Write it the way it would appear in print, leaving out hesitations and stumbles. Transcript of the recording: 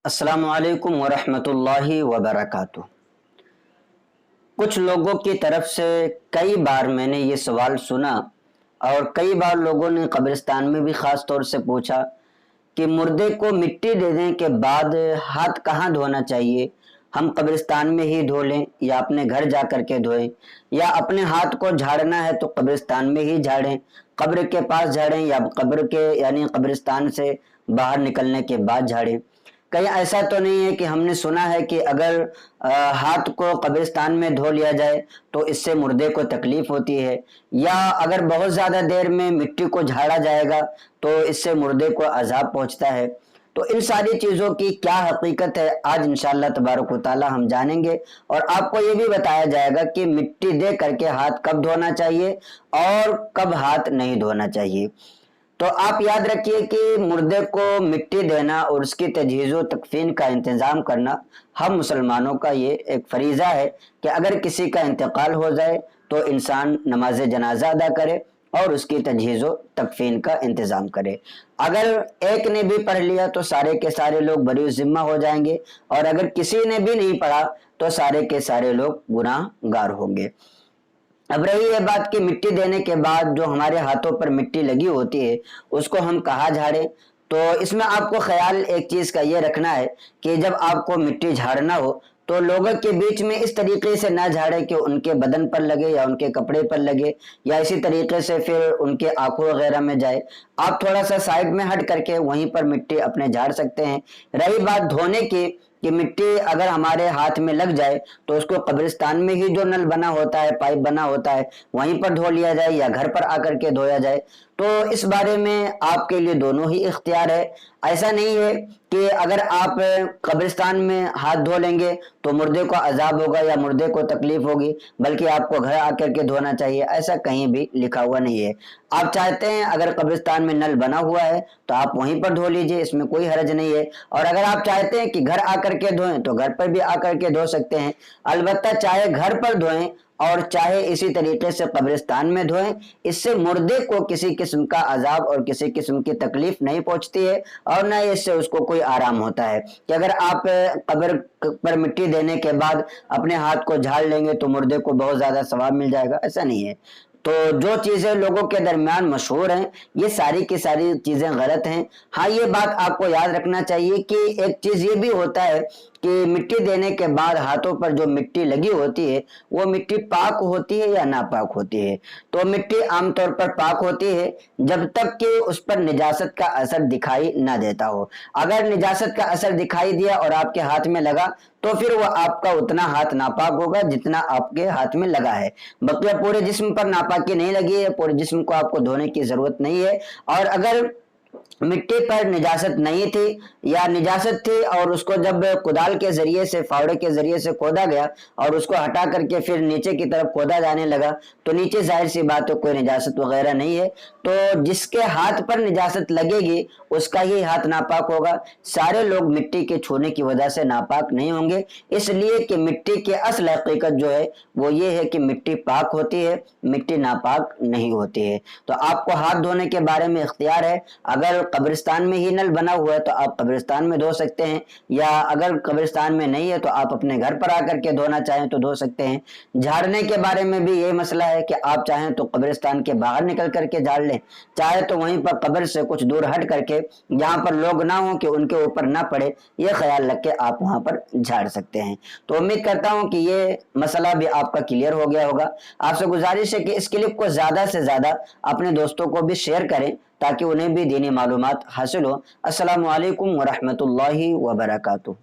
अस्सलाम वालेकुम वरहमतुल्लाहि वबरकातुह। कुछ लोगों की तरफ से कई बार मैंने ये सवाल सुना और कई बार लोगों ने कब्रिस्तान में भी ख़ास तौर से पूछा कि मुर्दे को मिट्टी देने के बाद हाथ कहाँ धोना चाहिए। हम कब्रिस्तान में ही धो लें या अपने घर जा कर के धोएं, या अपने हाथ को झाड़ना है तो कब्रिस्तान में ही झाड़ें, कब्र के पास झाड़ें या कब्र के यानी कब्रिस्तान से बाहर निकलने के बाद झाड़ें। कहीं ऐसा तो नहीं है कि हमने सुना है कि अगर हाथ को कब्रिस्तान में धो लिया जाए तो इससे मुर्दे को तकलीफ होती है, या अगर बहुत ज़्यादा देर में मिट्टी को झाड़ा जाएगा तो इससे मुर्दे को अजाब पहुंचता है। तो इन सारी चीज़ों की क्या हकीकत है आज इंशाअल्लाह तबारक व तआला हम जानेंगे, और आपको ये भी बताया जाएगा कि मिट्टी दे करके हाथ कब धोना चाहिए और कब हाथ नहीं धोना चाहिए। तो आप याद रखिए कि मुर्दे को मिट्टी देना और उसकी तजहीज़ तकफीन का इंतज़ाम करना हम मुसलमानों का ये एक फरीज़ा है कि अगर किसी का इंतकाल हो जाए तो इंसान नमाज जनाजा अदा करे और उसकी तजहीज़ तकफीन का इंतज़ाम करे। अगर एक ने भी पढ़ लिया तो सारे के सारे लोग बरी ज़िम्मा हो जाएंगे, और अगर किसी ने भी नहीं पढ़ा तो सारे के सारे लोग गुनाहगार होंगे। अब रही ये बात कि मिट्टी देने के बाद जो हमारे हाथों पर मिट्टी लगी होती है उसको हम कहाँ झाड़ें, तो इसमें आपको ख्याल एक चीज़ का ये रखना है कि जब आपको मिट्टी झाड़ना हो तो लोगों के बीच में इस तरीके से ना झाड़े कि उनके बदन पर लगे या उनके कपड़े पर लगे, या इसी तरीके से फिर उनके आंखों वगैरह में जाए। आप थोड़ा सा साइड में हट करके वहीं पर मिट्टी अपने झाड़ सकते हैं। रही बात धोने की कि मिट्टी अगर हमारे हाथ में लग जाए तो उसको कब्रिस्तान में ही जो नल बना होता है, पाइप बना होता है, वहीं पर धो लिया जाए या घर पर आकर के धोया जाए। तो इस बारे में आपके लिए दोनों ही इख्तियार है। ऐसा नहीं है कि अगर आप कब्रिस्तान में हाथ धो लेंगे तो मुर्दे को अजाब होगा या मुर्दे को तकलीफ होगी, बल्कि आपको घर आकर के धोना चाहिए, ऐसा कहीं भी लिखा हुआ नहीं है। आप चाहते हैं अगर कब्रिस्तान में नल बना हुआ है तो आप वहीं पर धो लीजिए, इसमें कोई हर्ज नहीं है। और अगर आप चाहते हैं कि घर आकर के धोएं तो घर पर भी आकर के धो सकते हैं। अलबत्ता चाहे घर पर धोएं और चाहे इसी तरीके से कब्रिस्तान में धोएं, इससे मुर्दे को किसी किस्म का अजाब और किसी किस्म की तकलीफ नहीं पहुंचती है, और न इससे उसको कोई आराम होता है कि अगर आप कब्र पर मिट्टी देने के बाद अपने हाथ को झाड़ लेंगे तो मुर्दे को बहुत ज्यादा सवाब मिल जाएगा, ऐसा नहीं है। तो जो चीजें लोगों के दरमियान मशहूर हैं ये सारी की सारी चीजें गलत हैं। हाँ, ये बात आपको याद रखना चाहिए कि एक चीज ये भी होता है कि मिट्टी देने के बाद हाथों पर जो मिट्टी लगी होती है वो मिट्टी पाक होती है या नापाक होती है। तो मिट्टी आमतौर पर पाक होती है जब तक कि उस पर निजासत का असर दिखाई ना देता हो। अगर निजासत का असर दिखाई दिया और आपके हाथ में लगा तो फिर वो आपका उतना हाथ नापाक होगा जितना आपके हाथ में लगा है। बाकी पूरे जिस्म पर नापाकी नहीं लगी है, पूरे जिस्म को आपको धोने की जरूरत नहीं है। और अगर मिट्टी पर निजासत नहीं थी या निजासत थी और उसको जब कुदाल के जरिए से, फावड़े के जरिए से खोदा गया और उसको हटा करके फिर नीचे की तरफ खोदा जाने लगा तो नीचे जाहिर सी बात है कोई निजासत वगैरह नहीं है। तो जिसके हाथ पर निजासत लगेगी उसका ही हाथ नापाक होगा। सारे लोग मिट्टी के छूने की वजह से नापाक नहीं होंगे, इसलिए कि मिट्टी की असल हकीकत जो है वो ये है कि मिट्टी पाक होती है, मिट्टी नापाक नहीं होती है। तो आपको हाथ धोने के बारे में इख्तियार है। अगर कब्रिस्तान में ही नल बना हुआ है तो आप कब्रिस्तान में धो सकते हैं, या अगर कब्रिस्तान में नहीं है तो आप अपने घर पर आकर के धोना चाहें तो धो सकते हैं। झाड़ने के बारे में भी यही मसला है कि आप चाहें तो कब्रिस्तान के बाहर निकल करके झाड़ लें, चाहे तो वहीं पर कब्र से कुछ दूर हट करके जहां पर लोग ना हो कि उनके ऊपर ना पड़े, ये ख्याल रख के आप वहां पर झाड़ सकते हैं। तो उम्मीद करता हूं कि ये मसला भी आपका क्लियर हो गया होगा। आपसे गुजारिश है कि इस क्लिप को ज्यादा से ज्यादा अपने दोस्तों को भी शेयर करें ताकि उन्हें भी दीनी मालूमात हासिल हो। अस्सलामु अलैकुम वरहमतुल्लाहि वबरकातुहू।